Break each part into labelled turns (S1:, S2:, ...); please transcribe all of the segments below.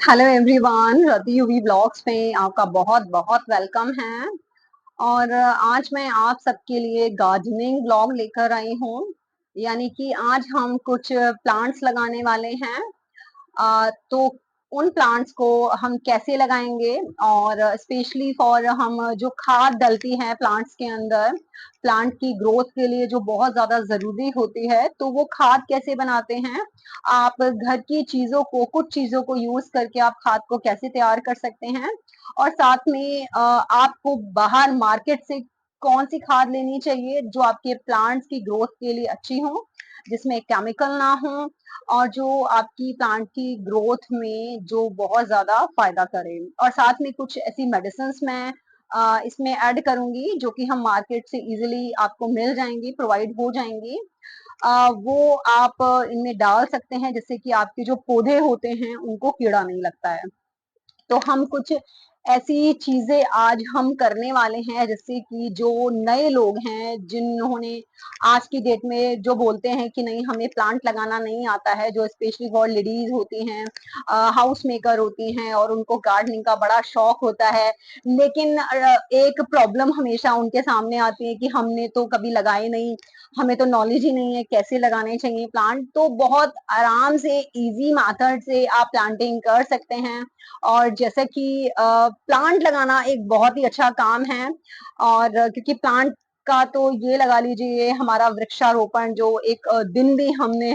S1: Hello everyone, रति UV blogs में आपका बहुत बहुत वेलकम है। और आज मैं आप सबके लिए गार्डनिंग ब्लॉग लेकर आई हूँ। यानी कि आज हम कुछ प्लांट्स लगाने वाले हैं। तो उन प्लांट्स को हम कैसे लगाएंगे, और स्पेशली फॉर हम जो खाद डलती है प्लांट्स के अंदर, प्लांट की ग्रोथ के लिए जो बहुत ज्यादा जरूरी होती है, तो वो खाद कैसे बनाते हैं। आप घर की चीजों को, कुछ चीजों को यूज करके आप खाद को कैसे तैयार कर सकते हैं। और साथ में आपको बाहर मार्केट से कौन सी खाद लेनी चाहिए जो आपके प्लांट्स की ग्रोथ के लिए अच्छी हो, जिसमें केमिकल ना हो, और जो आपकी प्लांट की ग्रोथ में जो बहुत ज्यादा फायदा करे। और साथ में कुछ ऐसी मेडिसिन मैं इसमें ऐड करूंगी जो कि हम मार्केट से इजीली आपको मिल जाएंगी, प्रोवाइड हो जाएंगी। वो आप इनमें डाल सकते हैं जिससे कि आपके जो पौधे होते हैं उनको कीड़ा नहीं लगता है। तो हम कुछ ऐसी चीजें आज हम करने वाले हैं जिससे कि जो नए लोग हैं, जिन्होंने आज की डेट में जो बोलते हैं कि नहीं हमें प्लांट लगाना नहीं आता है, जो स्पेशली फॉर लेडीज होती हैं, हाउस मेकर होती हैं और उनको गार्डनिंग का बड़ा शौक होता है। लेकिन एक प्रॉब्लम हमेशा उनके सामने आती है कि हमने तो कभी लगाए नहीं, हमें तो नॉलेज ही नहीं है कैसे लगाने चाहिए प्लांट। तो बहुत आराम से इजी मेथड से आप प्लांटिंग कर सकते हैं। और जैसे कि प्लांट लगाना एक बहुत ही अच्छा काम है। और क्योंकि प्लांट का तो ये लगा लीजिए हमारा वृक्षारोपण जो एक दिन भी हमने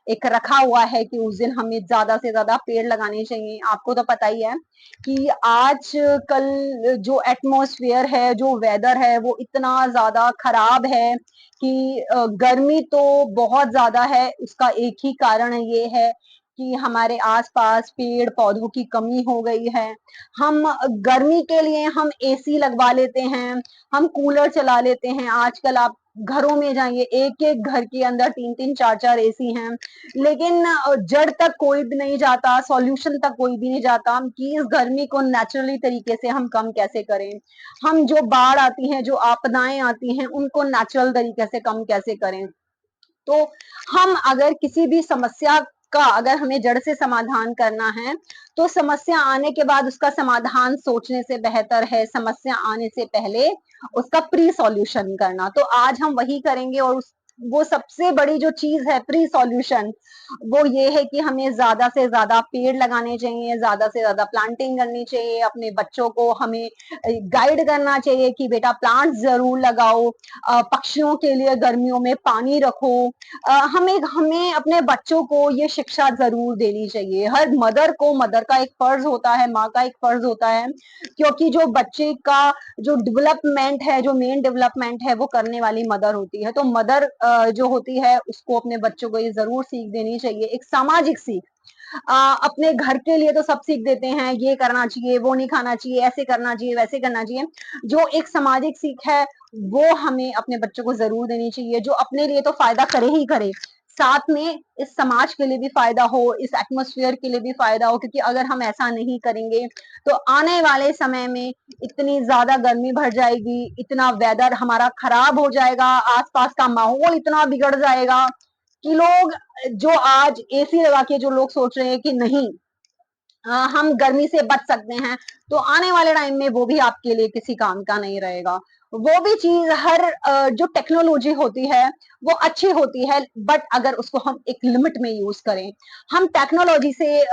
S1: एक रखा हुआ है कि उस दिन हमें ज्यादा से ज्यादा पेड़ लगाने चाहिए। आपको तो पता ही है कि आज कल जो एटमॉस्फेयर है, जो वेदर है, वो इतना ज्यादा खराब है कि गर्मी तो बहुत ज्यादा है। उसका एक ही कारण ये है कि हमारे आसपास पेड़ पौधों की कमी हो गई है। हम गर्मी के लिए हम एसी लगवा लेते हैं, हम कूलर चला लेते हैं। आजकल आप घरों में जाइए, एक एक घर के अंदर तीन तीन चार चार एसी हैं। लेकिन जड़ तक कोई भी नहीं जाता, सॉल्यूशन तक कोई भी नहीं जाता कि इस गर्मी को नेचुरली तरीके से हम कम कैसे करें। हम जो बाढ़ आती हैं, जो आपदाएं आती हैं, उनको नेचुरल तरीके से कम कैसे करें। तो हम अगर किसी भी समस्या का अगर हमें जड़ से समाधान करना है, तो समस्या आने के बाद उसका समाधान सोचने से बेहतर है समस्या आने से पहले उसका प्री सॉल्यूशन करना। तो आज हम वही करेंगे। और वो सबसे बड़ी जो चीज है प्री सॉल्यूशन, वो ये है कि हमें ज्यादा से ज्यादा पेड़ लगाने चाहिए, ज्यादा से ज्यादा प्लांटिंग करनी चाहिए। अपने बच्चों को हमें गाइड करना चाहिए कि बेटा प्लांट जरूर लगाओ, पक्षियों के लिए गर्मियों में पानी रखो। हमें अपने बच्चों को ये शिक्षा जरूर देनी चाहिए। हर मदर को, मदर का एक फर्ज होता है, माँ का एक फर्ज होता है, क्योंकि जो बच्चे का जो डेवलपमेंट है, जो मेन डेवलपमेंट है, वो करने वाली मदर होती है। तो मदर जो होती है उसको अपने बच्चों को ये जरूर सीख देनी चाहिए, एक सामाजिक सीख। अपने घर के लिए तो सब सीख देते हैं, ये करना चाहिए, वो नहीं खाना चाहिए, ऐसे करना चाहिए, वैसे करना चाहिए। जो एक सामाजिक सीख है वो हमें अपने बच्चों को जरूर देनी चाहिए, जो अपने लिए तो फायदा करे ही करे, साथ में इस समाज के लिए भी फायदा हो, इस एटमॉस्फेयर के लिए भी फायदा हो। क्योंकि अगर हम ऐसा नहीं करेंगे तो आने वाले समय में इतनी ज्यादा गर्मी बढ़ जाएगी, इतना वेदर हमारा खराब हो जाएगा, आसपास का माहौल इतना बिगड़ जाएगा कि लोग, जो आज एसी लगा के जो लोग सोच रहे हैं कि नहीं हम गर्मी से बच सकते हैं, तो आने वाले टाइम में वो भी आपके लिए किसी काम का नहीं रहेगा। वो भी चीज, हर जो टेक्नोलॉजी होती है वो अच्छी होती है, बट अगर उसको हम एक लिमिट में यूज करें। हम टेक्नोलॉजी से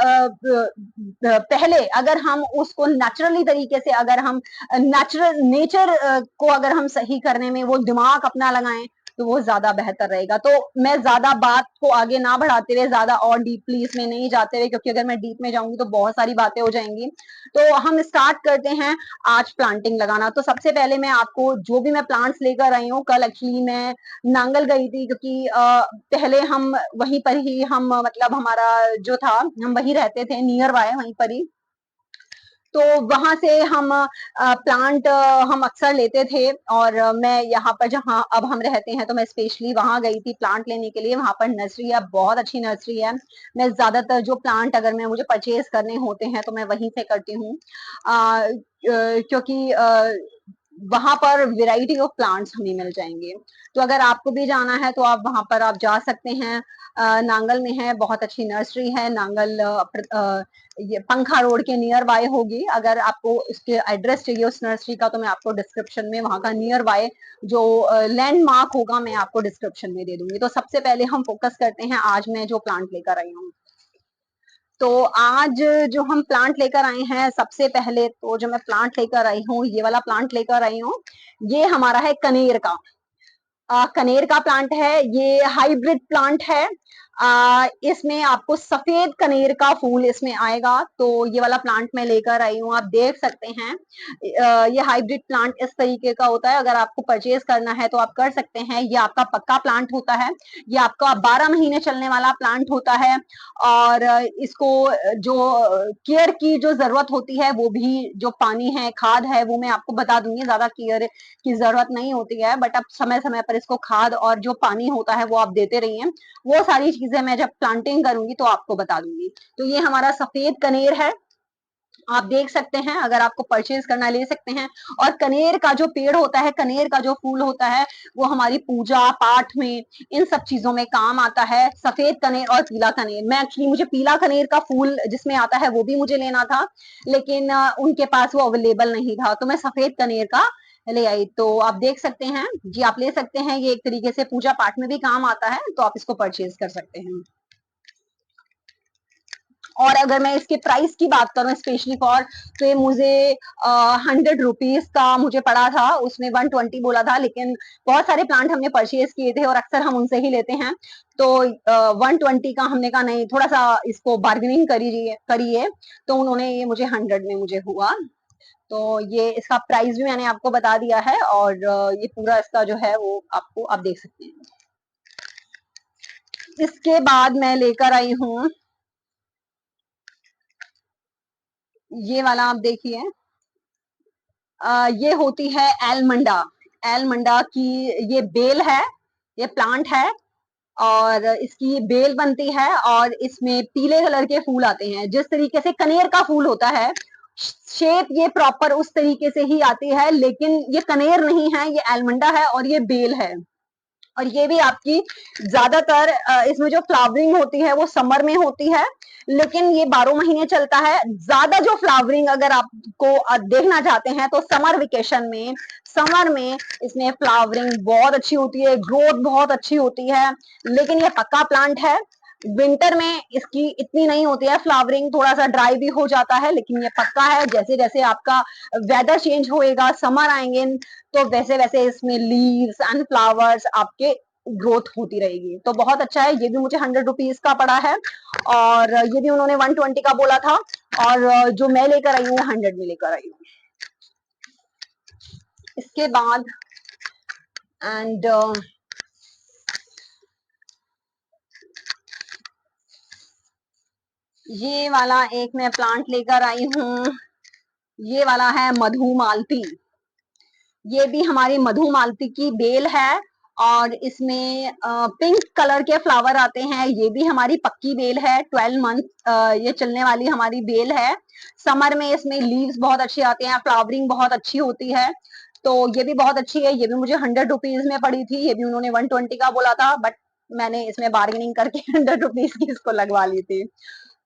S1: पहले अगर हम उसको नेचुरली तरीके से, अगर हम नेचर को अगर हम सही करने में वो दिमाग अपना लगाएं, तो वो ज्यादा बेहतर रहेगा। तो मैं ज्यादा बात को आगे ना बढ़ाते हुए, ज्यादा और डीपली इसमें नहीं जाते हुए, क्योंकि अगर मैं डीप में जाऊंगी तो बहुत सारी बातें हो जाएंगी। तो हम स्टार्ट करते हैं आज प्लांटिंग लगाना। तो सबसे पहले मैं आपको जो भी मैं प्लांट्स लेकर आई हूँ, कल एक्चुअली मैं नांगल गई थी, क्योंकि पहले हम वहीं पर ही, हम मतलब हमारा जो था, हम वहीं रहते थे, नियर बाय वहीं पर ही। तो वहां से हम प्लांट हम अक्सर लेते थे। और मैं यहाँ पर जहाँ अब हम रहते हैं, तो मैं स्पेशली वहां गई थी प्लांट लेने के लिए। वहां पर नर्सरी है, बहुत अच्छी नर्सरी है। मैं ज्यादातर जो प्लांट अगर मैं मुझे परचेज करने होते हैं तो मैं वहीं से करती हूँ। क्योंकि वहां पर वैरायटी ऑफ प्लांट्स हमें मिल जाएंगे। तो अगर आपको भी जाना है तो आप वहां पर आप जा सकते हैं। नांगल में है, बहुत अच्छी नर्सरी है नांगल, ये पंखा रोड के नियर बाय होगी। अगर आपको इसके एड्रेस चाहिए उस नर्सरी का तो मैं आपको डिस्क्रिप्शन में वहां का नियर बाय जो लैंडमार्क होगा मैं आपको डिस्क्रिप्शन में दे दूंगी। तो सबसे पहले हम फोकस करते हैं, आज मैं जो प्लांट लेकर आई हूँ। तो आज जो हम प्लांट लेकर आए हैं, सबसे पहले तो जो मैं प्लांट लेकर आई हूँ, ये वाला प्लांट लेकर आई हूँ। ये हमारा है कनेर का। कनेर का प्लांट है, ये हाइब्रिड प्लांट है। इसमें आपको सफेद कनेर का फूल इसमें आएगा। तो ये वाला प्लांट मैं लेकर आई हूँ, आप देख सकते हैं। ये हाइब्रिड प्लांट इस तरीके का होता है। अगर आपको परचेज करना है तो आप कर सकते हैं। ये आपका पक्का प्लांट होता है, ये आपका 12 महीने चलने वाला प्लांट होता है। और इसको जो केयर की जो जरूरत होती है, वो भी जो पानी है, खाद है, वो मैं आपको बता दूंगी। ज्यादा केयर की जरूरत नहीं होती है, बट अब समय समय पर इसको खाद और जो पानी होता है वो आप देते रहिए। वो सारी चीजें मैं जब प्लांटिंग करूंगी तो आपको बता दूंगी। तो ये हमारा सफेद कनेर है, आप देख सकते हैं। अगर आपको परचेज करना ले सकते हैं। और कनेर का जो पेड़ होता है, कनेर का जो फूल होता है, वो हमारी पूजा पाठ में, इन सब चीजों में काम आता है। सफेद कनेर और पीला कनेर, मैं एक्चुअली मुझे पीला कनेर का फूल जिसमें आता है वो भी मुझे लेना था, लेकिन उनके पास वो अवेलेबल नहीं था, तो मैं सफेद कनेर का ले आई। तो आप देख सकते हैं जी, आप ले सकते हैं। ये एक तरीके से पूजा पाठ में भी काम आता है, तो आप इसको परचेज कर सकते हैं। और अगर मैं इसके प्राइस की बात करूं स्पेशली फॉर, तो ये मुझे 100 रुपीज का मुझे पड़ा था। उसमें 120 बोला था, लेकिन बहुत सारे प्लांट हमने परचेज किए थे और अक्सर हम उनसे ही लेते हैं। तो 120 का हमने कहा नहीं, थोड़ा सा इसको बार्गेनिंग करिए करिए। तो उन्होंने ये मुझे 100 में मुझे हुआ। तो ये इसका प्राइस भी मैंने आपको बता दिया है, और ये पूरा इसका जो है वो आपको आप देख सकते हैं। इसके बाद मैं लेकर आई हूँ ये वाला, आप देखिए। ये होती है एलमंडा। एलमंडा की ये बेल है, ये प्लांट है, और इसकी बेल बनती है और इसमें पीले कलर के फूल आते हैं, जिस तरीके से कनेर का फूल होता है। शेप ये प्रॉपर उस तरीके से ही आती है, लेकिन ये कनेर नहीं है, ये एलमंडा है और ये बेल है। और ये भी आपकी ज्यादातर इसमें जो फ्लावरिंग होती है वो समर में होती है, लेकिन ये 12 महीने चलता है। ज्यादा जो फ्लावरिंग अगर आपको देखना चाहते हैं तो समर वेकेशन में, समर में इसमें फ्लावरिंग बहुत अच्छी होती है, ग्रोथ बहुत अच्छी होती है। लेकिन ये पक्का प्लांट है, विंटर में इसकी इतनी नहीं होती है फ्लावरिंग, थोड़ा सा ड्राई भी हो जाता है, लेकिन ये पक्का है। जैसे जैसे आपका वेदर चेंज होएगा, समर आएंगे, तो वैसे वैसे इसमें लीव्स एंड फ्लावर्स आपके ग्रोथ होती रहेगी। तो बहुत अच्छा है। ये भी मुझे 100 रुपीज का पड़ा है, और ये भी उन्होंने 120 का बोला था। और जो मैं लेकर आई हूँ 100 में लेकर आई हूँ। इसके बाद एंड ये वाला एक मैं प्लांट लेकर आई हूँ, ये वाला है मधुमालती। ये भी हमारी मधुमालती की बेल है, और इसमें पिंक कलर के फ्लावर आते हैं। ये भी हमारी पक्की बेल है, 12 मंथ ये चलने वाली हमारी बेल है। समर में इसमें लीव्स बहुत अच्छे आते हैं, फ्लावरिंग बहुत अच्छी होती है। तो ये भी बहुत अच्छी है। ये भी मुझे 100 रुपीज में पड़ी थी, ये भी उन्होंने 120 का बोला था, बट मैंने इसमें बार्गेनिंग करके 100 रुपीज की इसको लगवा ली थी।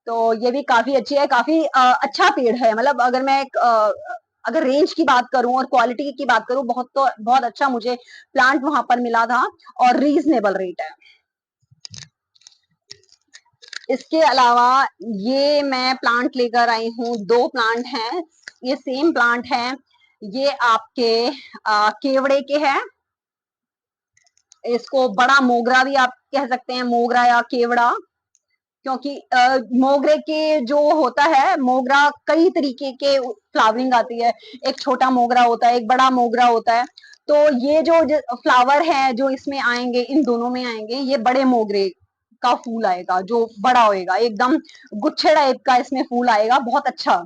S1: तो ये भी काफी अच्छी है, काफी अच्छा पेड़ है। मतलब अगर मैं अगर रेंज की बात करूं और क्वालिटी की बात करूं, बहुत तो बहुत अच्छा मुझे प्लांट वहां पर मिला था, और रीजनेबल रेट है। इसके अलावा ये मैं प्लांट लेकर आई हूँ, दो प्लांट हैं, ये सेम प्लांट है। ये आपके केवड़े के हैं। इसको बड़ा मोगरा भी आप कह सकते हैं, मोगरा या केवड़ा। क्योंकि मोगरे के जो होता है, मोगरा कई तरीके के फ्लावरिंग आती है। एक छोटा मोगरा होता है, एक बड़ा मोगरा होता है। तो ये जो फ्लावर है जो इसमें आएंगे, इन दोनों में आएंगे, ये बड़े मोगरे का फूल आएगा जो बड़ा होएगा, एकदम गुच्छे टाइप का इसमें फूल आएगा, बहुत अच्छा।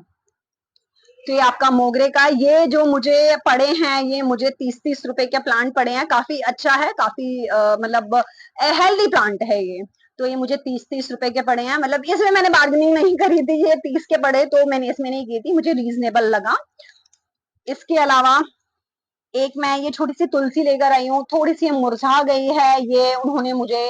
S1: तो ये आपका मोगरे का, ये जो मुझे पड़े हैं, ये मुझे 30-30 रुपए के प्लांट पड़े हैं। काफी अच्छा है, काफी मतलब हेल्दी प्लांट है ये। तो ये मुझे 30-30 रुपए के पड़े हैं। मतलब इसमें मैंने बार्गेनिंग नहीं करी थी, ये 30 के पड़े तो मैंने इसमें नहीं की थी, मुझे रीजनेबल लगा। इसके अलावा एक मैं ये छोटी सी तुलसी लेकर आई हूँ, थोड़ी सी मुरझा गई है, ये उन्होंने मुझे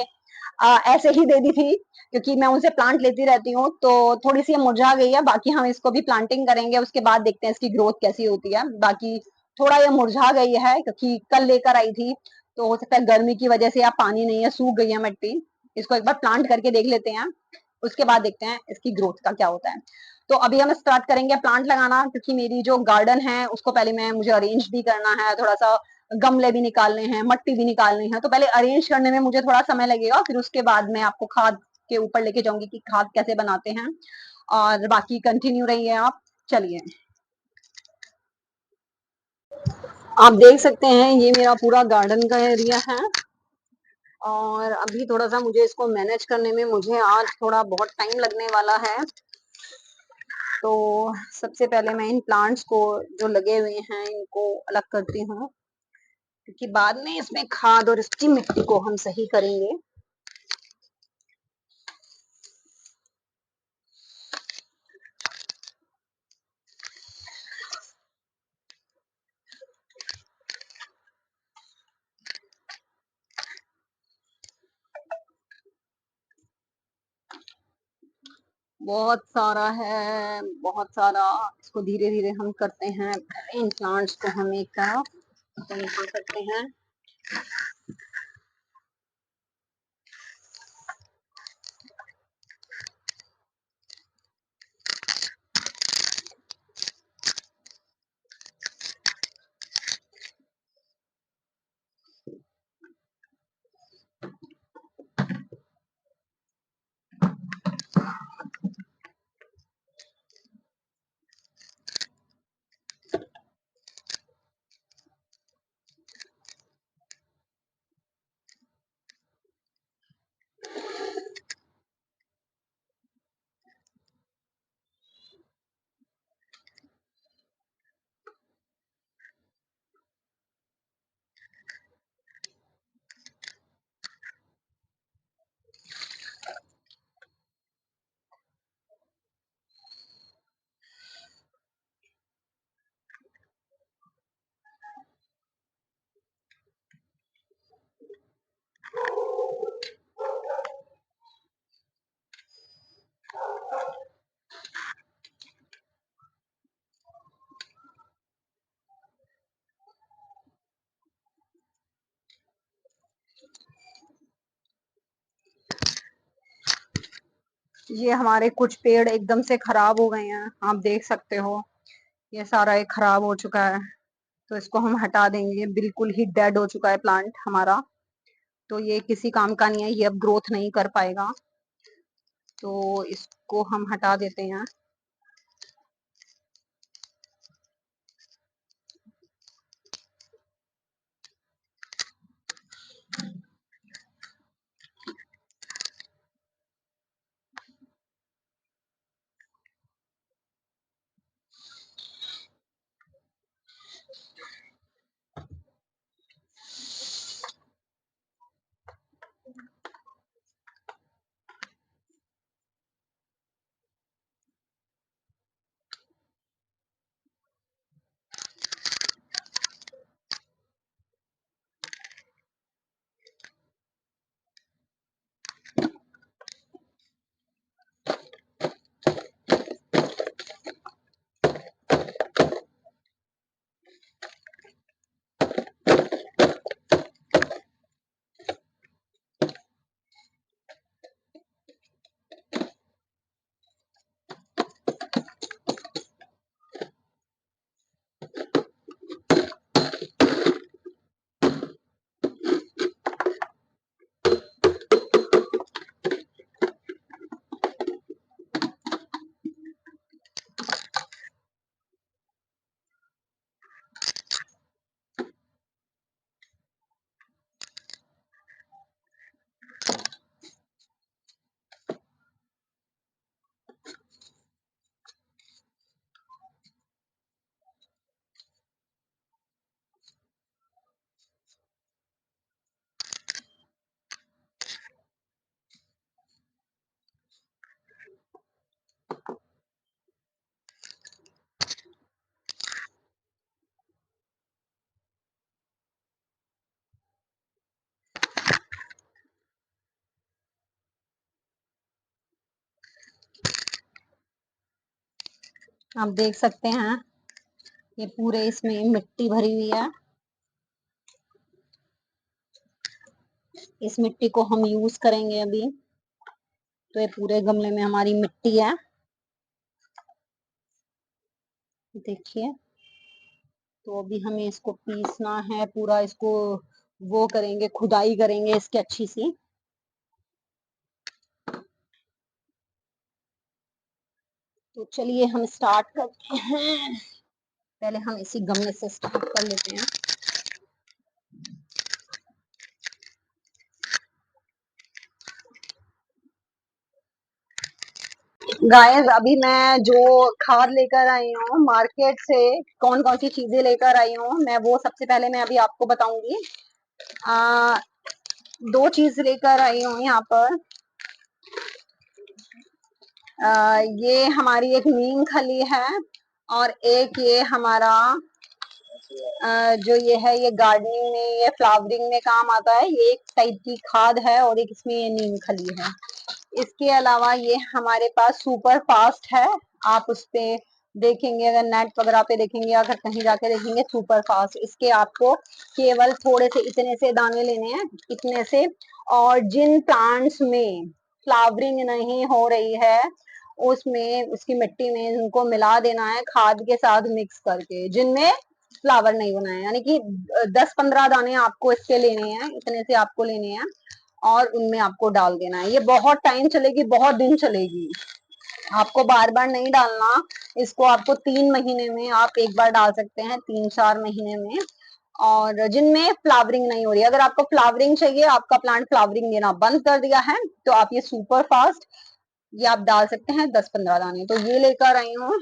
S1: ऐसे ही दे दी थी क्योंकि मैं उनसे प्लांट लेती रहती हूँ, तो थोड़ी सी मुरझा गई है। बाकी हम इसको भी प्लांटिंग करेंगे, उसके बाद देखते हैं इसकी ग्रोथ कैसी होती है। बाकी थोड़ा ये मुरझा गई है क्योंकि कल लेकर आई थी, तो हो सकता है गर्मी की वजह से या पानी नहीं है, सूख गई है मिट्टी। इसको एक बार प्लांट करके देख लेते हैं, उसके बाद देखते हैं इसकी ग्रोथ का क्या होता है। तो अभी हम स्टार्ट करेंगे प्लांट लगाना, क्योंकि मेरी जो गार्डन है उसको पहले मैं मुझे अरेंज भी करना है, थोड़ा सा गमले भी निकालने हैं, मट्टी भी निकालनी है, तो पहले अरेंज करने में मुझे थोड़ा समय लगेगा, फिर उसके बाद मैं आपको खाद के ऊपर लेके जाऊंगी कि खाद कैसे बनाते हैं। और बाकी कंटिन्यू रहिए आप। चलिए, आप देख सकते हैं ये मेरा पूरा गार्डन का एरिया है, और अभी थोड़ा सा मुझे इसको मैनेज करने में मुझे आज थोड़ा बहुत टाइम लगने वाला है। तो सबसे पहले मैं इन प्लांट्स को जो लगे हुए हैं इनको अलग करती हूँ, क्योंकि बाद में इसमें खाद और इसकी मिट्टी को हम सही करेंगे। बहुत सारा है, बहुत सारा। इसको धीरे धीरे हम करते हैं। इन प्लांट्स को हम एक तरफ तो निकाल सकते हैं। ये हमारे कुछ पेड़ एकदम से खराब हो गए हैं, आप देख सकते हो। ये सारा एक खराब हो चुका है, तो इसको हम हटा देंगे। बिल्कुल ही डेड हो चुका है प्लांट हमारा, तो ये किसी काम का नहीं है, ये अब ग्रोथ नहीं कर पाएगा, तो इसको हम हटा देते हैं। आप देख सकते हैं ये पूरे इसमें मिट्टी भरी हुई है। इस मिट्टी को हम यूज करेंगे अभी। तो ये पूरे गमले में हमारी मिट्टी है, देखिए। तो अभी हमें इसको पीसना है, पूरा इसको वो करेंगे, खुदाई करेंगे इसकी अच्छी सी। तो चलिए हम स्टार्ट करते हैं। पहले हम इसी गमले से स्टार्ट कर लेते हैं। गाइस अभी मैं जो खाद लेकर आई हूँ मार्केट से, कौन कौन सी चीजें लेकर आई हूँ मैं, वो सबसे पहले मैं अभी आपको बताऊंगी। आ, दो चीज लेकर आई हूँ यहाँ पर। ये हमारी एक नीम खली है, और एक ये हमारा जो ये है, ये गार्डनिंग में, ये फ्लावरिंग में काम आता है। ये एक टाइप की खाद है, और एक इसमें ये नीम खली है। इसके अलावा ये हमारे पास सुपर फास्ट है। आप उस पे देखेंगे, अगर नेट वगैरह पे देखेंगे, अगर कहीं जाके देखेंगे सुपर फास्ट, इसके आपको केवल थोड़े से इतने से दाने लेने हैं, इतने से। और जिन प्लांट्स में फ्लावरिंग नहीं हो रही है उसमें, उसकी मिट्टी में उनको मिला देना है खाद के साथ मिक्स करके। जिनमें फ्लावर नहीं बना है, यानी कि 10-15 दाने आपको इसके लेने हैं, इतने से आपको लेने हैं, और उनमें आपको डाल देना है। ये बहुत टाइम चलेगी, बहुत दिन चलेगी। आपको बार बार नहीं डालना इसको। आपको 3 महीने में आप एक बार डाल सकते हैं, 3-4 महीने में। और जिनमें फ्लावरिंग नहीं हो रही, अगर आपको फ्लावरिंग चाहिए, आपका प्लांट फ्लावरिंग देना बंद कर दिया है, तो आप ये सुपर फास्ट ये आप डाल सकते हैं 10-15 दाने। तो ये लेकर आई हूँ।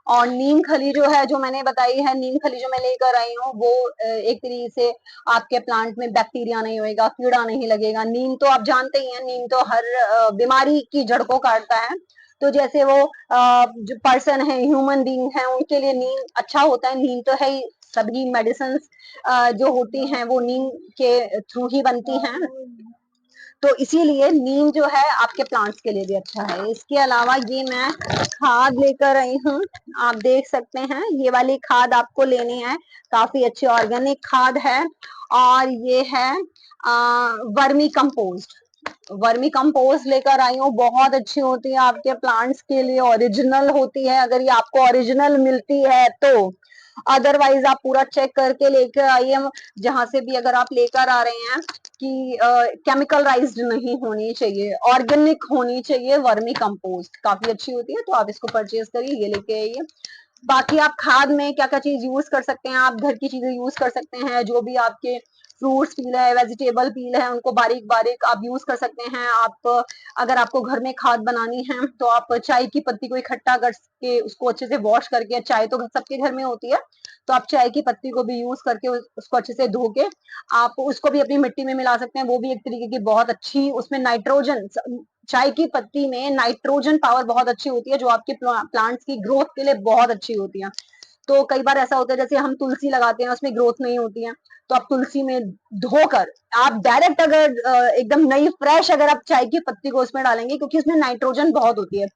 S1: और नीम खली जो है, जो मैंने बताई है, नीम खली जो मैं लेकर आई हूँ, वो एक तरीके से आपके प्लांट में बैक्टीरिया नहीं होएगा, कीड़ा नहीं लगेगा। नीम तो आप जानते ही हैं, नीम तो हर बीमारी की जड़ को काटता है। तो जैसे वो जो पर्सन है, ह्यूमन बीइंग है, उनके लिए नीम अच्छा होता है। नीम तो है ही, सभी मेडिसिन जो होती हैं वो नीम के थ्रू ही बनती हैं। तो इसीलिए नीम जो है आपके प्लांट्स के लिए भी अच्छा है। इसके अलावा ये मैं खाद लेकर आई हूँ। आप देख सकते हैं, ये वाली खाद आपको लेनी है, काफी अच्छी ऑर्गेनिक खाद है। और ये है वर्मी कंपोस्ट। वर्मी कंपोस्ट लेकर आई हूँ, बहुत अच्छी होती है आपके प्लांट्स के लिए, ओरिजिनल होती है। अगर ये आपको ओरिजिनल मिलती है तो, अदरवाइज आप पूरा चेक करके लेकर आइए, जहां से भी अगर आप लेकर आ रहे हैं, कि केमिकलाइज्ड नहीं होनी चाहिए, ऑर्गेनिक होनी चाहिए। वर्मी कंपोस्ट काफी अच्छी होती है, तो आप इसको परचेज करिए, ये लेके आइए। बाकी आप खाद में क्या क्या चीज यूज कर सकते हैं, आप घर की चीजें यूज कर सकते हैं। जो भी आपके फ्रूट्स पील है, वेजिटेबल पील है, उनको बारीक बारीक आप यूज कर सकते हैं। आप अगर आपको घर में खाद बनानी है, तो आप चाय की पत्ती को इकट्ठा करके उसको अच्छे से वॉश करके, चाय तो सबके घर में होती है, तो आप चाय की पत्ती को भी यूज करके उसको अच्छे से धो के आप उसको भी अपनी मिट्टी में मिला सकते हैं। वो भी एक तरीके की बहुत अच्छी, उसमें नाइट्रोजन, चाय की पत्ती में नाइट्रोजन पावर बहुत अच्छी होती है, जो आपके प्लांट्स की ग्रोथ के लिए बहुत अच्छी होती है। तो कई बार ऐसा होता है, जैसे हम तुलसी लगाते हैं, उसमें ग्रोथ नहीं होती है, तो आप तुलसी में धोकर आप डायरेक्ट, अगर एकदम नई फ्रेश अगर आप चाय की पत्ती को उसमें डालेंगे, क्योंकि उसमें नाइट्रोजन बहुत होती है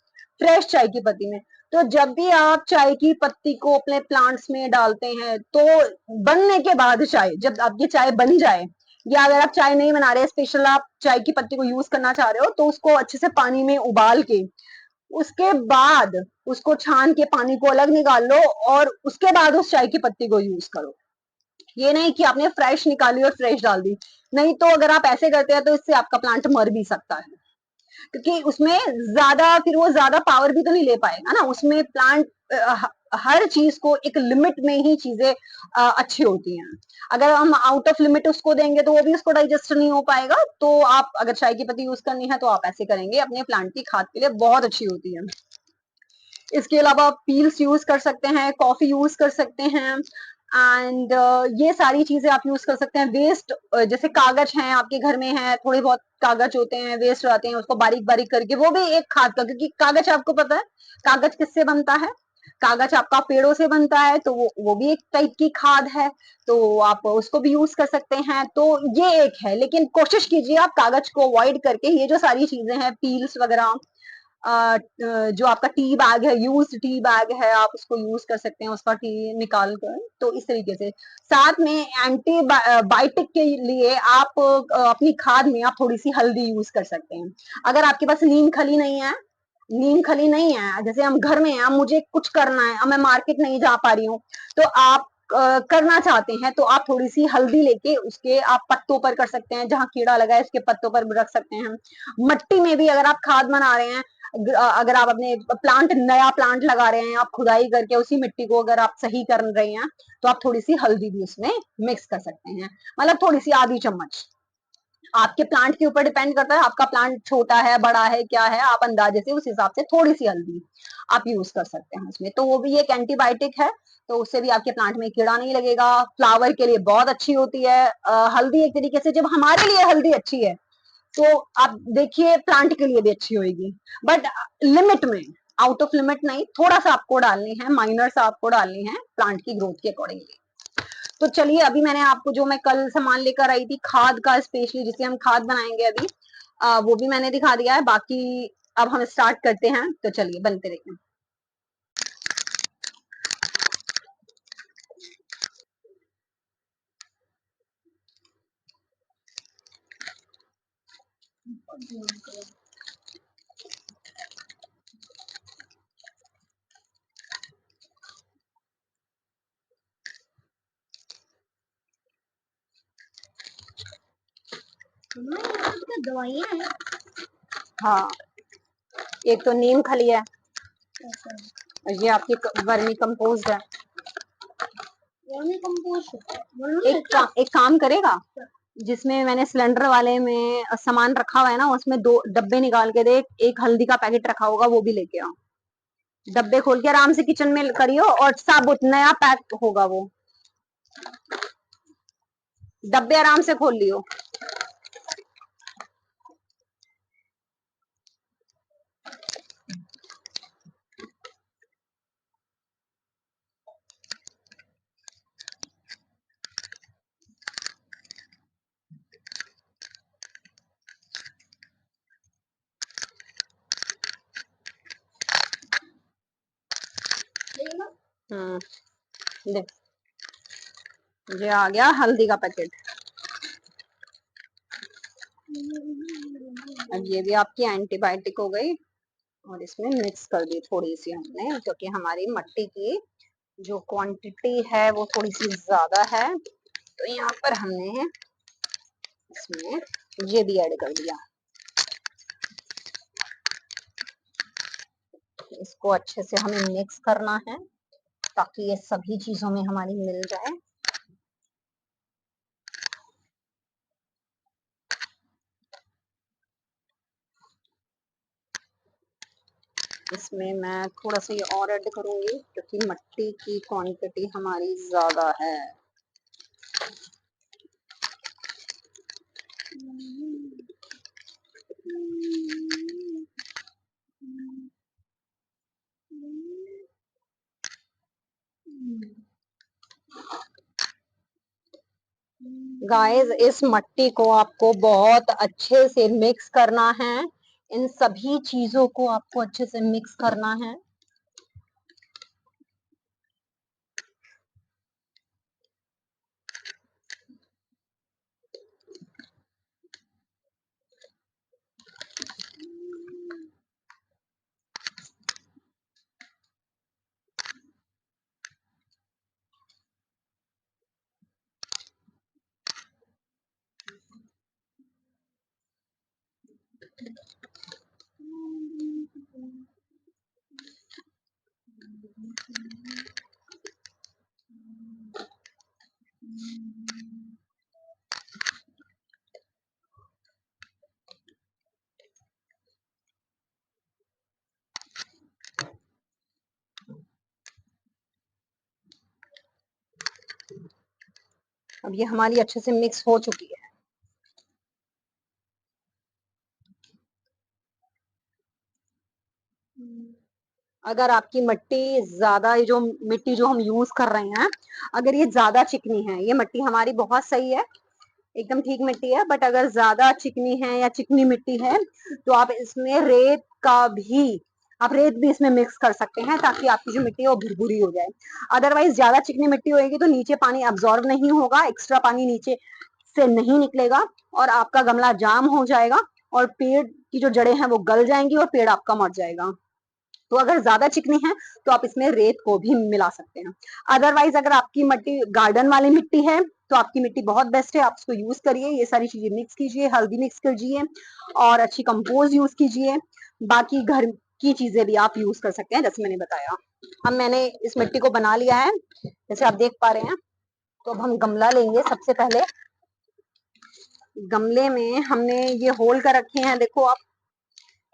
S1: फ्रेश चाय की पत्ती में। तो जब भी आप चाय की पत्ती को अपने प्लांट्स में डालते हैं, तो बनने के बाद चाय, जब आपकी चाय बन जाए, या अगर आप चाय नहीं बना रहे, स्पेशल आप चाय की पत्ती को यूज करना चाह रहे हो, तो उसको अच्छे से पानी में उबाल के, उसके बाद उसको छान के पानी को अलग निकाल लो, और उसके बाद उस चाय की पत्ती को यूज करो। ये नहीं कि आपने फ्रेश निकाली और फ्रेश डाल दी। नहीं तो अगर आप ऐसे करते हैं, तो इससे आपका प्लांट मर भी सकता है, क्योंकि उसमें ज्यादा, फिर वो ज्यादा पावर भी तो नहीं ले पाएगा ना। उसमें प्लांट हर चीज को एक लिमिट में ही चीजें अच्छी होती हैं। अगर हम आउट ऑफ लिमिट उसको देंगे, तो वो भी उसको डाइजेस्ट नहीं हो पाएगा। तो आप अगर चाय की पत्ती यूज करनी है, तो आप ऐसे करेंगे, अपने प्लांट की खाद के लिए बहुत अच्छी होती है। इसके अलावा पील्स यूज कर सकते हैं, कॉफी यूज कर सकते हैं, एंड ये सारी चीजें आप यूज कर सकते हैं। वेस्ट जैसे कागज हैं आपके घर में है, थोड़े बहुत कागज होते हैं, वेस्ट आते हैं, उसको बारीक बारीक करके, वो भी एक खाद का, क्योंकि कागज आपको पता है कागज किससे बनता है, कागज आपका पेड़ों से बनता है, तो वो भी एक टाइप की खाद है। तो आप उसको भी यूज कर सकते हैं। तो ये एक है, लेकिन कोशिश कीजिए आप कागज को अवॉइड करके, ये जो सारी चीजें हैं, पील्स वगैरह, जो आपका टी बैग है, यूज्ड टी बैग है, आप उसको यूज कर सकते हैं, उसका टी निकाल कर। तो इस तरीके से साथ में एंटीबायोटिक के लिए आप अपनी खाद में आप थोड़ी सी हल्दी यूज कर सकते हैं। अगर आपके पास नीम खली नहीं है, जैसे हम घर में हैं, अब मुझे कुछ करना है, अब मैं मार्केट नहीं जा पा रही हूँ, तो आप करना चाहते हैं तो आप थोड़ी सी हल्दी लेके उसके आप पत्तों पर कर सकते हैं, जहां कीड़ा लगा है उसके पत्तों पर रख सकते हैं। मट्टी में भी अगर आप खाद बना रहे हैं, अगर आप अपने नया प्लांट लगा रहे हैं, आप खुदाई करके उसी मिट्टी को अगर आप सही कर रहे हैं, तो आप थोड़ी सी हल्दी भी उसमें मिक्स कर सकते हैं, मतलब थोड़ी सी आधी चम्मच। आपके प्लांट के ऊपर डिपेंड करता है, आपका प्लांट छोटा है, बड़ा है, क्या है, आप अंदाजे से उस हिसाब से थोड़ी सी हल्दी आप यूज कर सकते हैं उसमें। तो वो भी एक एंटीबायोटिक है, तो उससे भी आपके प्लांट में कीड़ा नहीं लगेगा। फ्लावर के लिए बहुत अच्छी होती है हल्दी। एक तरीके से जब हमारे लिए हल्दी अच्छी है, तो आप देखिए प्लांट के लिए भी अच्छी होगी, बट लिमिट में, आउट ऑफ लिमिट नहीं, थोड़ा सा आपको डालनी है, माइनर सा आपको डालनी है प्लांट की ग्रोथ के अकॉर्डिंगली। तो चलिए, अभी मैंने आपको जो मैं कल सामान लेकर आई थी खाद का, स्पेशली जिसे हम खाद बनाएंगे अभी, वो भी मैंने दिखा दिया है। बाकी अब हम स्टार्ट करते हैं, तो चलिए बनते रहिए। दवाइयाँ हैं। हाँ, एक तो नीम खली है, और ये आपकी वर्मी कंपोस्ट है। वर्मी कंपोस्ट एक काम करेगा, जिसमें मैंने सिलेंडर वाले में सामान रखा हुआ है ना, उसमें 2 डब्बे निकाल के दे, एक हल्दी का पैकेट रखा होगा, वो भी लेके आओ। डब्बे खोल के आराम से किचन में करियो, और साबुत नया पैक होगा वो। डब्बे आराम से खोल लियो। हम्म, देख, ये आ गया हल्दी का पैकेट। अब ये भी आपकी एंटीबायोटिक हो गई, और इसमें मिक्स कर दी थोड़ी सी हमने, क्योंकि हमारी मट्टी की जो क्वांटिटी है वो थोड़ी सी ज्यादा है, तो यहाँ पर हमने इसमें ये भी ऐड कर दिया। इसको अच्छे से हमें मिक्स करना है, ताकि ये सभी चीजों में हमारी मिल जाए। इसमें मैं थोड़ा सा ये और ऐड करूंगी, क्योंकि मट्टी की क्वांटिटी हमारी ज्यादा है। गाइस, इस मट्टी को आपको बहुत अच्छे से मिक्स करना है, इन सभी चीजों को आपको अच्छे से मिक्स करना है। अब ये हमारी अच्छे से मिक्स हो चुकी है। अगर आपकी मिट्टी ज्यादा, जो मिट्टी जो हम यूज कर रहे हैं, अगर ये ज्यादा चिकनी है, ये मिट्टी हमारी बहुत सही है, एकदम ठीक मिट्टी है। बट अगर ज्यादा चिकनी है या चिकनी मिट्टी है तो आप इसमें रेत भी इसमें मिक्स कर सकते हैं, ताकि आपकी जो मिट्टी है वो भुरभुरी हो जाए। अदरवाइज ज्यादा चिकनी मिट्टी होगी तो नीचे पानी अब्जॉर्ब नहीं होगा, एक्स्ट्रा पानी नीचे से नहीं निकलेगा और आपका गमला जाम हो जाएगा और पेड़ की जो जड़ें हैं वो गल जाएंगी और पेड़ आपका मर जाएगा। तो अगर ज्यादा चिकनी है तो आप इसमें रेत को भी मिला सकते हैं। अदरवाइज अगर आपकी मिट्टी गार्डन वाली मिट्टी है तो आपकी मिट्टी बहुत बेस्ट है, आप उसको यूज करिए। ये सारी चीजें मिक्स कीजिए, हल्दी मिक्स कीजिए और अच्छी कंपोज यूज कीजिए। बाकी घर की चीजें भी आप यूज कर सकते हैं जैसे मैंने बताया। अब मैंने इस मिट्टी को बना लिया है जैसे आप देख पा रहे हैं। तो अब हम गमला लेंगे। सबसे पहले गमले में हमने ये होल कर रखे हैं, देखो आप,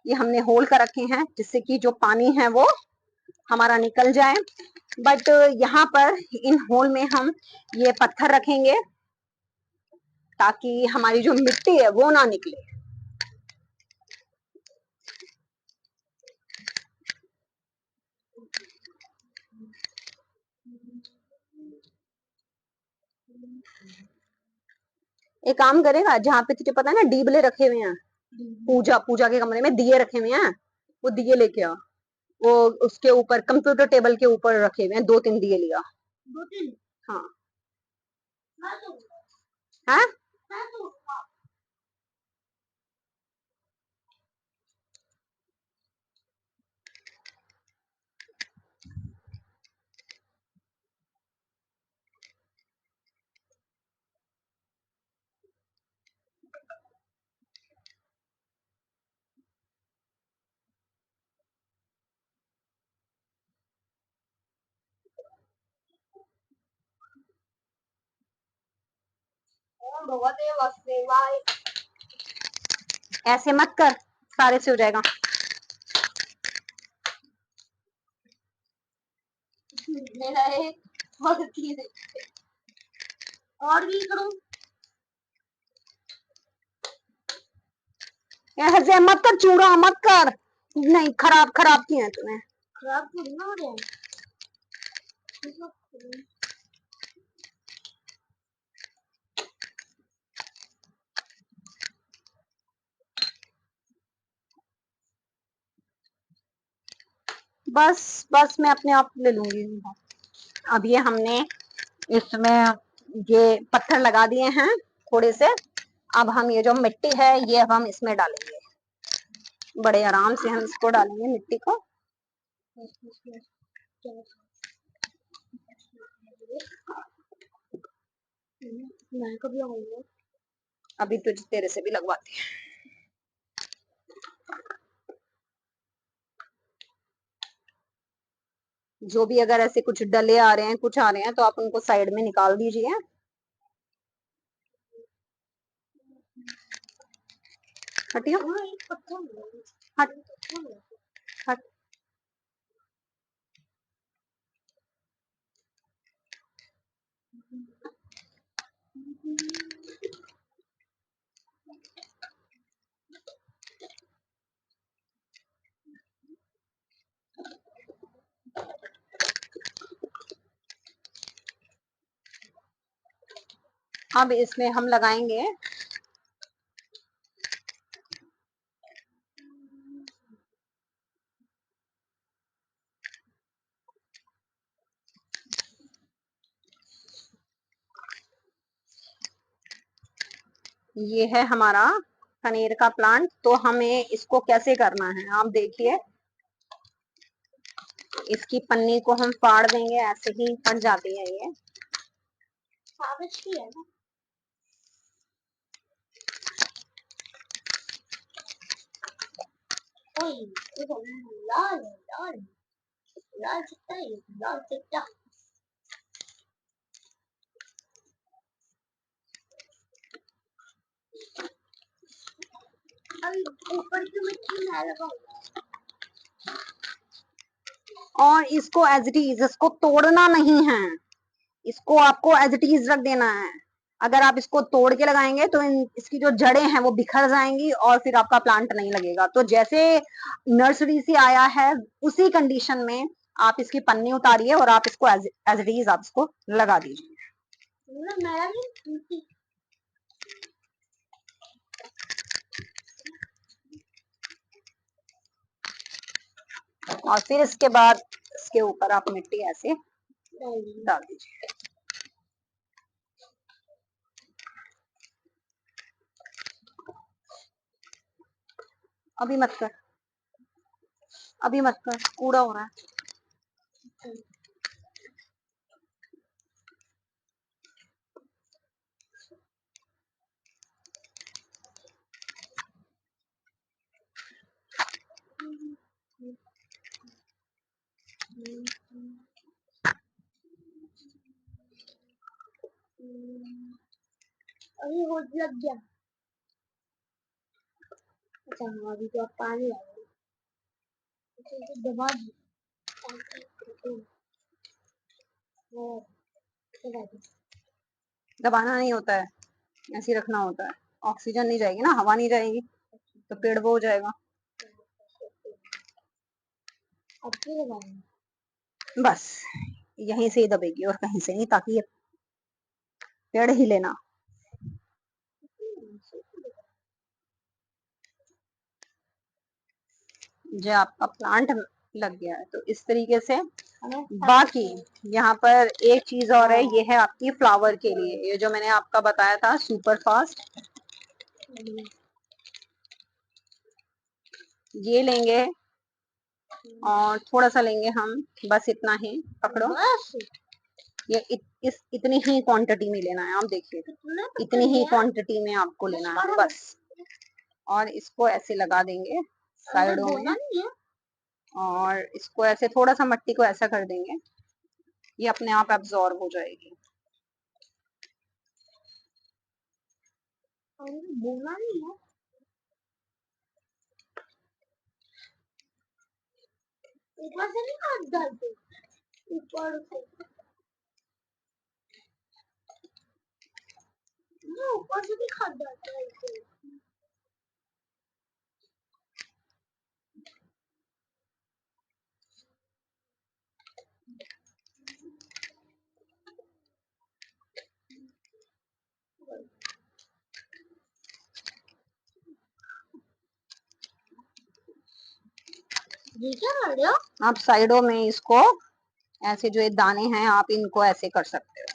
S1: ये हमने होल कर रखे हैं जिससे कि जो पानी है वो हमारा निकल जाए। बट यहाँ पर इन होल में हम ये पत्थर रखेंगे ताकि हमारी जो मिट्टी है वो ना निकले। एक काम करेगा, जहाँ पे तुझे पता है ना डीबले रखे हुए हैं, पूजा पूजा के कमरे में दिए रखे हुए हैं, वो दिए लेके आ। वो उसके ऊपर कंप्यूटर टेबल के ऊपर रखे हुए हैं, 2-3 दिए लिया। 2-3? हाँ। हाँ, ऐसे मत कर, सारे से हो जाएगा। मेरा एक और भी करूं? ऐसे मत कर, चूड़ा मत कर। नहीं, खराब खराब किए हैं तूने। खराब थोड़ी ना हो रहे हैं। बस बस मैं अपने आप ले लूंगी। अब ये हमने इसमें ये पत्थर लगा दिए हैं थोड़े से। अब हम ये जो मिट्टी है ये अब हम इसमें डालेंगे, बड़े आराम से हम इसको डालेंगे मिट्टी को। मैं कभी आऊंगा, अभी तुझे तेरे से भी लगवाती है। जो भी अगर ऐसे कुछ डले आ रहे हैं, कुछ आ रहे हैं, तो आप उनको साइड में निकाल दीजिए। हटियो, हट हट। अब इसमें हम लगाएंगे ये है हमारा कनेर का प्लांट। तो हमें इसको कैसे करना है आप देखिए। इसकी पन्नी को हम फाड़ देंगे, ऐसे ही फट जाती है ये, कागज की है ना। ओए, ये तो लाल लाल लाल चिट्टा है, लाल चिट्टा। अभी ऊपर की मिट्टी मैं लगाऊंगा और इसको एज इट इज, इसको तोड़ना नहीं है, इसको आपको एज इट इज रख देना है। अगर आप इसको तोड़ के लगाएंगे तो इसकी जो जड़ें हैं वो बिखर जाएंगी और फिर आपका प्लांट नहीं लगेगा। तो जैसे नर्सरी से आया है उसी कंडीशन में आप इसकी पन्नी उतारिए और आप इसको एज इट इज आप इसको लगा दीजिए। और फिर इसके बाद इसके ऊपर आप मिट्टी ऐसे डाल दीजिए। अभी मत कर, अभी मत कर, कूड़ा हो रहा है। अभी हो लग गया। अच्छा हाँ, अभी तो आप पानी डालो, दबा दबाना नहीं होता है, ऐसे रखना होता है। ऑक्सीजन नहीं जाएगी ना, हवा नहीं जाएगी तो पेड़ वो हो जाएगा। अब क्यों दबाना? बस यहीं से ही दबेगी और कहीं से नहीं, ताकि ये पेड़ हिले ना। जो आपका प्लांट लग गया है तो इस तरीके से। बाकी यहाँ पर एक चीज और है, ये है आपकी फ्लावर के लिए, ये जो मैंने आपका बताया था सुपर फास्ट, ये लेंगे और थोड़ा सा लेंगे हम, बस इतना ही पकड़ो। ये इतनी ही क्वांटिटी में लेना है, आप देखिए इतनी ही क्वांटिटी में आपको लेना है बस। और इसको ऐसे लगा देंगे साइडों में, और इसको ऐसे थोड़ा सा मट्टी को ऐसा कर देंगे, ये अपने आप एब्जॉर्ब हो जाएगी। बोलना नहीं है, ऊपर से नहीं हाथ डालते, ऊपर से ऊपर से भी खाद डालता है इसे। ये क्या कर रहे हो आप? साइडों में इसको ऐसे जो ये दाने हैं आप इनको ऐसे कर सकते हो,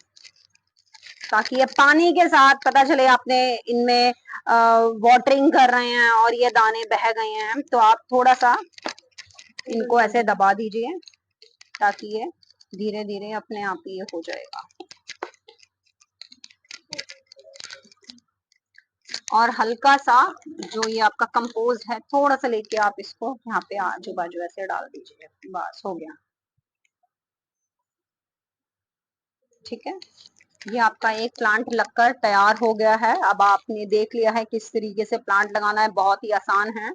S1: ताकि ये पानी के साथ पता चले आपने इनमें वाटरिंग कर रहे हैं और ये दाने बह गए हैं, तो आप थोड़ा सा इनको ऐसे दबा दीजिए, ताकि ये धीरे धीरे अपने आप ही ये हो जाएगा। और हल्का सा जो ये आपका कंपोज है थोड़ा सा लेके आप इसको यहाँ पे आजू बाजू ऐसे डाल दीजिए, बस हो गया। ठीक है, ये आपका एक प्लांट लगकर तैयार हो गया है। अब आपने देख लिया है किस तरीके से प्लांट लगाना है, बहुत ही आसान है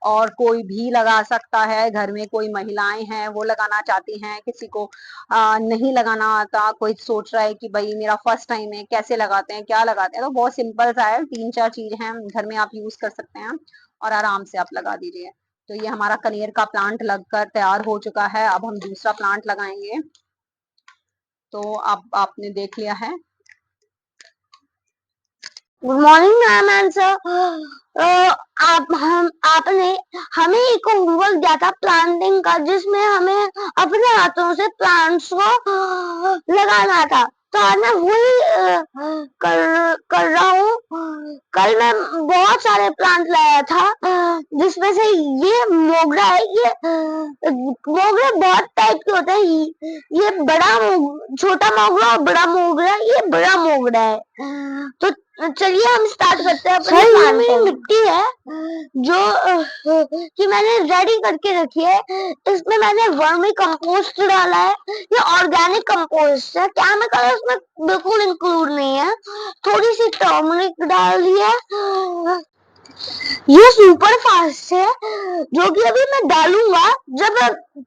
S1: और कोई भी लगा सकता है। घर में कोई महिलाएं हैं वो लगाना चाहती हैं, किसी को नहीं लगाना आता, कोई सोच रहा है कि भाई मेरा फर्स्ट टाइम है, कैसे लगाते हैं, क्या लगाते हैं, तो बहुत सिंपल सा है, 3-4 चीज हैं घर में आप यूज कर सकते हैं और आराम से आप लगा दीजिए। तो ये हमारा कनेर का प्लांट लगकर तैयार हो चुका है। अब हम दूसरा प्लांट लगाएंगे। तो अब आपने देख लिया है। Good morning ma'am and sir. आपने हमें एक होमवर्क दिया था प्लांटिंग का, जिसमें हमें अपने हाथों से प्लांट्स को लगाना था। तो आज मैं वही कर रहा हूँ। कल मैं बहुत सारे प्लांट लाया था, जिसमें से ये मोगरा है। ये मोगरे बहुत टाइप के होते हैं, ये बड़ा छोटा मोगरा और बड़ा मोगरा, ये बड़ा मोगरा है। तो चलिए हम स्टार्ट करते हैं अपनी प्लांटिंग। मिट्टी है जो कि मैंने रेडी करके रखी है, इसमें मैंने वर्मी कंपोस्ट डाला है। ये ऑर्गेनिक कंपोस्ट है, केमिकल इसमें बिल्कुल इंक्लूड नहीं है। थोड़ी सी टर्मरिक डाल दी है। ये सुपर फास्ट है जो कि अभी मैं डालूंगा जब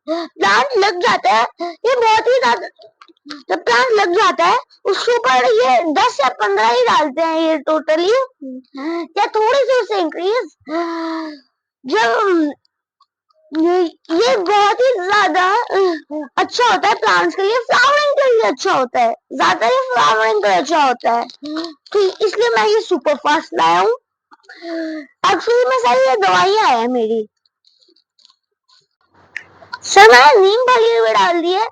S1: प्लांट लग जाता है। ये बहुत ही ज्यादा, जब प्लांट लग जाता है उसके ऊपर ये 10 या 15 ही डालते हैं ये टोटली, या थोड़ी सी उससे इंक्रीज। जब ये बहुत ही ज्यादा अच्छा होता है प्लांट्स के लिए, फ्लावरिंग के लिए अच्छा होता है, ज्यादा ही फ्लावरिंग के लिए अच्छा होता है, तो इसलिए मैं ये सुपर फास्ट लाया हूँ। एक्चुअली में सारी ये दवाइयाँ है मेरी।
S2: सर मैंने नीम पानी में डाल दी है।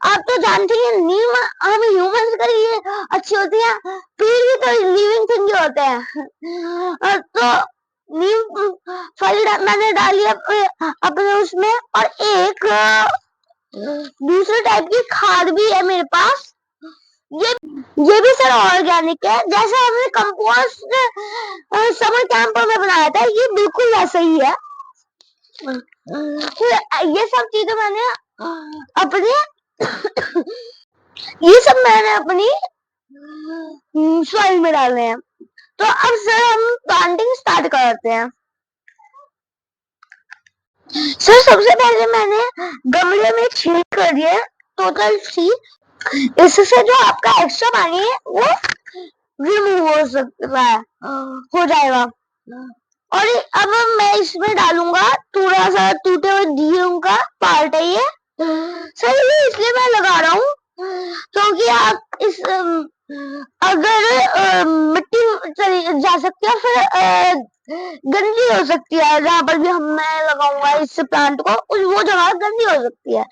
S2: आप तो जानते हैं नीम हम ह्यूमंस के लिए अच्छी होती है, पेड़ भी तो लिविंग थिंग ही होते हैं। तो नीम फली मैंने डाली अपने उसमें, और एक दूसरे टाइप की खाद भी है मेरे पास। ये भी सर ऑर्गेनिक है, जैसे हमने कंपोस्ट समर कैंप में बनाया था, ये बिल्कुल वैसा ही है। ये सब चीजें मैंने अपने ये सब मैंने अपनी सॉइल में डाले हैं। तो अब सर हम प्लांटिंग स्टार्ट करते हैं। सर सबसे पहले मैंने गमले में छींट कर दिया टोटल 3। इससे जो आपका एक्स्ट्रा पानी है वो रिमूव हो सकता है, हो जाएगा। और अब मैं इसमें डालूंगा थोड़ा सा टूटे हुए दियों का पार्ट है ये। सर ये इसलिए मैं लगा रहा हूँ क्योंकि आप इस अगर मिट्टी चली जा सकती है, फिर गंदी हो सकती है। जहाँ पर भी मैं लगाऊंगा इस प्लांट को, वो जगह गंदी हो सकती है,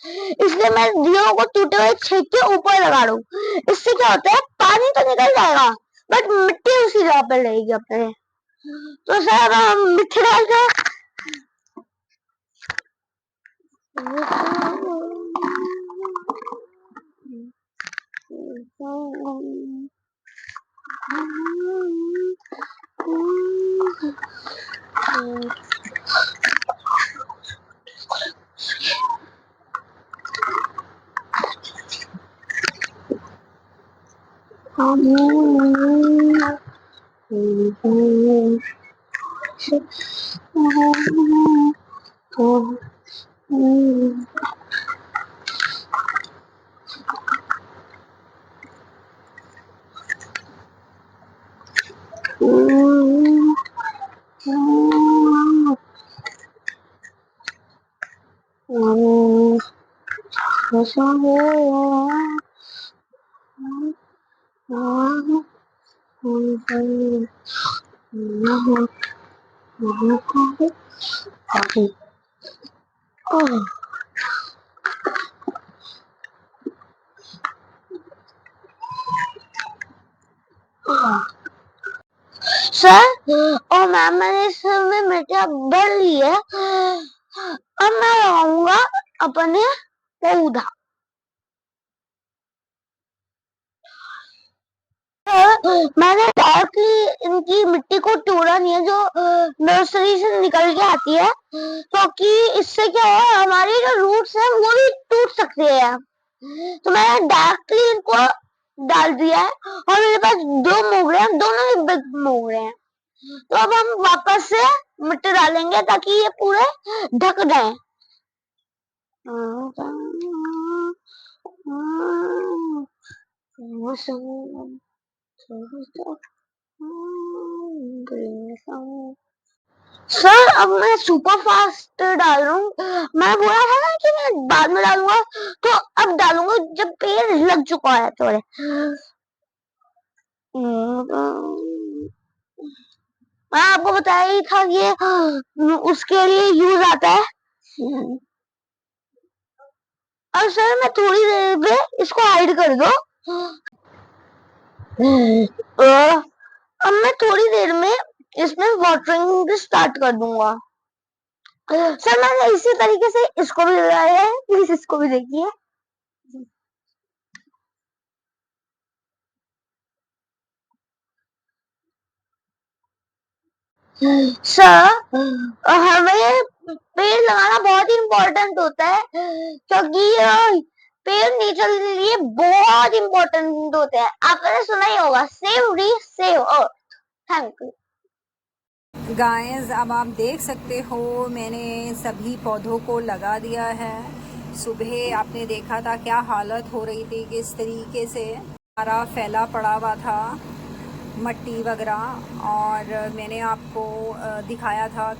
S2: इसलिए मैं दियों को टूटे हुए छेद के ऊपर लगा रहा हूँ। इससे क्या होता है, पानी तो निकल जाएगा बट मिट्टी उसी जगह पर रहेगी अपने। तो सर हम मिट्टी डाल के सर और मैम मैंने इसमें मिट्टी भर ली है। अब मैं लगाऊंगा अपने पौधा। मैंने डायरेक्टली इनकी मिट्टी को तोड़ा नहीं है, जो नर्सरी से निकल के आती है, क्योंकि इससे क्या है, हमारी जो रूट्स है वो भी टूट सकती है। तो मैंने डायरेक्टली इनको डाल दिया है, और मेरे पास 2 मोगरे हैं, दोनों ही बिग मोगरे हैं। तो अब हम वापस से मिट्टी डालेंगे ताकि ये पूरे ढक जाए। सर अब मैं सुपर फास्ट डाल रहा हूँ। मैं बोला था ना कि मैं बाद में डालूंगा, तो अब डालूंगा जब पेड़ लग चुका है थोड़े। मैं आपको बताया ही था कि उसके लिए यूज आता है। अब सर मैं थोड़ी देर में इसको हाइड कर दो। अब मैं थोड़ी देर में इसमें वाटरिंग स्टार्ट कर दूंगा। सर मैंने इसी तरीके से इसको भी लगाया है, प्लीज इसको भी देखिए। सर हमें पेड़ लगाना बहुत ही इम्पोर्टेंट होता है, क्योंकि पेड़ नेचर के लिए बहुत इम्पोर्टेंट होते हैं। आपने सुना ही होगा, सेव री save earth. Thank you
S1: guys, अब आप देख सकते हो मैंने सभी पौधों को लगा दिया है। सुबह आपने देखा था क्या हालत हो रही थी, किस तरीके से सारा फैला पड़ा हुआ था मट्टी वगैरह, और मैंने आपको दिखाया था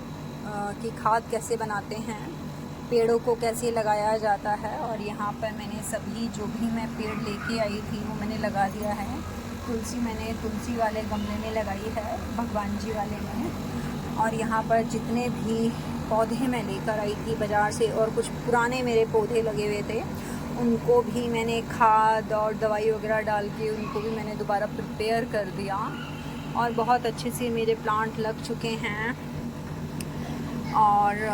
S1: कि खाद कैसे बनाते हैं, पेड़ों को कैसे लगाया जाता है। और यहाँ पर मैंने सभी जो भी मैं पेड़ लेके आई थी वो मैंने लगा दिया है। तुलसी मैंने तुलसी वाले गमले में लगाई है, भगवान जी वाले में। और यहाँ पर जितने भी पौधे मैं लेकर आई थी बाज़ार से, और कुछ पुराने मेरे पौधे लगे हुए थे, उनको भी मैंने खाद और दवाई वगैरह डाल के उनको भी मैंने दोबारा प्रिपेयर कर दिया, और बहुत अच्छे से मेरे प्लांट लग चुके हैं। और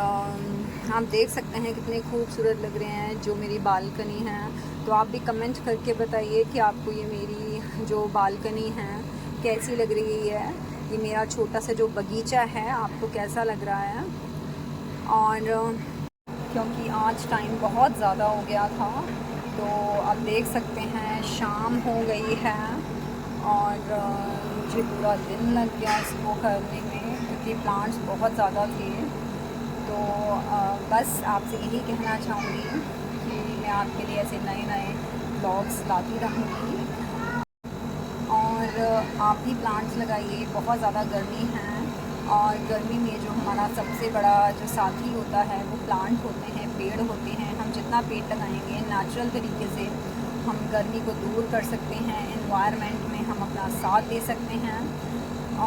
S1: आप देख सकते हैं कितने खूबसूरत लग रहे हैं जो मेरी बालकनी है। तो आप भी कमेंट करके बताइए कि आपको ये मेरी जो बालकनी है कैसी लग रही है, ये मेरा छोटा सा जो बगीचा है आपको कैसा लग रहा है। और क्योंकि आज टाइम बहुत ज़्यादा हो गया था, तो आप देख सकते हैं शाम हो गई है, और मुझे पूरा दिन लग गया इसको करने में क्योंकि प्लांट्स बहुत ज़्यादा थे। तो बस आपसे यही कहना चाहूँगी कि मैं आपके लिए ऐसे नए नए ब्लॉग्स लाती रहूँगी, और आप भी प्लांट्स लगाइए। बहुत ज़्यादा गर्मी है, और गर्मी में जो हमारा सबसे बड़ा जो साथी होता है वो प्लांट होते हैं, पेड़ होते हैं। हम जितना पेड़ लगाएंगे नेचुरल तरीके से हम गर्मी को दूर कर सकते हैं, एनवायरनमेंट में हम अपना साथ दे सकते हैं।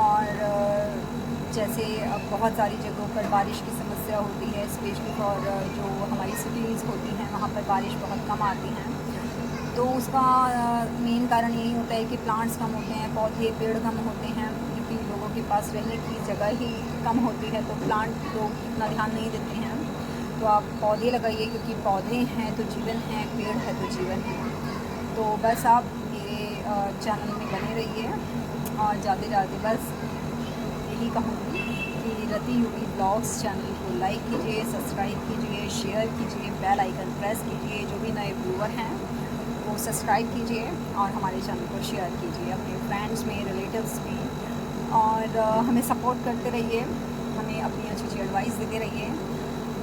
S1: और जैसे बहुत सारी जगहों पर बारिश की समस्या होती है, स्पेशली फॉर जो हमारी सिटीज़ होती हैं वहाँ पर बारिश बहुत कम आती हैं, तो उसका मेन कारण यही होता है कि प्लांट्स कम होते हैं, पौधे पेड़ कम होते हैं, क्योंकि लोगों के पास रहने की जगह ही कम होती है, तो प्लांट लोग इतना ध्यान नहीं देते हैं। तो आप पौधे लगाइए, क्योंकि पौधे हैं तो जीवन है, पेड़ है तो जीवन है। तो बस आप मेरे चैनल में बने रहिए, और जाते जाते बस यही कहूँगी कि रति यूवी ब्लॉग्स चैनल को लाइक कीजिए, सब्सक्राइब कीजिए, शेयर कीजिए, बेल आइकन प्रेस कीजिए। जो भी नए व्यूअर हैं वो सब्सक्राइब कीजिए, और हमारे चैनल को शेयर कीजिए अपने फ्रेंड्स में, रिलेटिव्स में, और हमें सपोर्ट करते रहिए, हमें अपनी अच्छी अच्छी एडवाइस देते रहिए।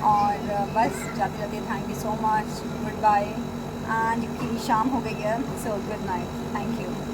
S1: और बस जाते जाते thank you so much, good bye, and शाम हो गई है, so good night, thank you.